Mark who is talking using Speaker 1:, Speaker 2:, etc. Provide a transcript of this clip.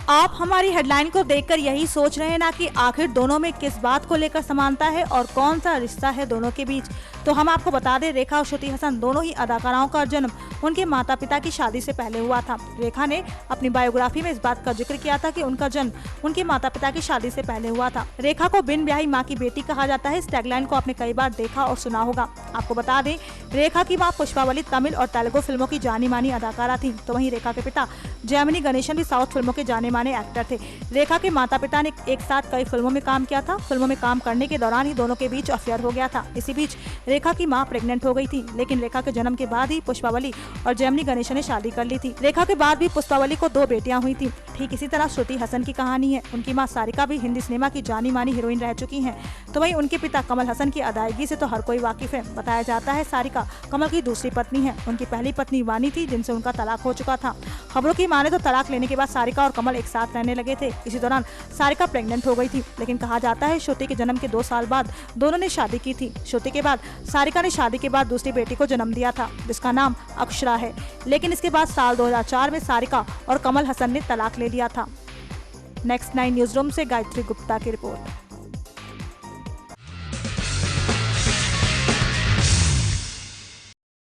Speaker 1: आप हमारी हेडलाइन को देखकर यही सोच रहे हैं ना कि आखिर दोनों में किस बात को लेकर समानता है और कौन सा रिश्ता है दोनों के बीच। तो हम आपको बता दें, रेखा और श्रुति हसन दोनों ही अदाकाराओं का जन्म उनके माता पिता की शादी से पहले हुआ था। रेखा ने अपनी बायोग्राफी में इस बात का जिक्र किया था कि उनका जन्म उनके माता पिता की शादी से पहले हुआ था। रेखा को बिन ब्याही माँ की बेटी कहा जाता है। इस टैगलाइन को आपने कई बार देखा और सुना होगा। आपको बता दें, रेखा की माँ पुष्पावली तमिल और तेलुगु फिल्मों की जानी मानी अदाकारा थी, तो वहीं रेखा के पिता जेमिनी गणेशन भी साउथ फिल्मों के जाने माने एक्टर थे। रेखा के माता पिता ने एक साथ कई फिल्मों में काम किया था। फिल्मों में काम करने के दौरान ही दोनों के बीच अफेयर हो गया था। इसी बीच रेखा की मां प्रेग्नेंट हो गई थी, लेकिन रेखा के जन्म के बाद ही पुष्पावली और जेमिनी गणेशन ने शादी कर ली थी। रेखा के बाद भी पुष्पावली को 2 बेटियां हुई थी। ठीक इसी तरह श्रुति हसन की कहानी है। उनकी मां सारिका भी हिंदी सिनेमा की जानी मानी हीरोइन रह चुकी हैं। तो वहीं उनके पिता कमल हसन की अदायगी से तो हर कोई वाकिफ है। बताया जाता है सारिका कमल की दूसरी पत्नी है। उनकी पहली पत्नी वानी थी, जिनसे उनका तलाक हो चुका था। खबरों की माने तो तलाक लेने के बाद सारिका और कमल एक साथ रहने लगे थे। इसी दौरान सारिका प्रेग्नेंट हो गई थी, लेकिन कहा जाता है श्रुति के जन्म के 2 साल बाद दोनों ने शादी की थी। श्रुति के बाद सारिका ने शादी के बाद दूसरी बेटी को जन्म दिया था, जिसका नाम अक्षरा है। लेकिन इसके बाद साल 2004 में सारिका और कमल हसन ने तलाक ले लिया था। नेक्स्ट 9 न्यूज रूम से गायत्री गुप्ता की रिपोर्ट।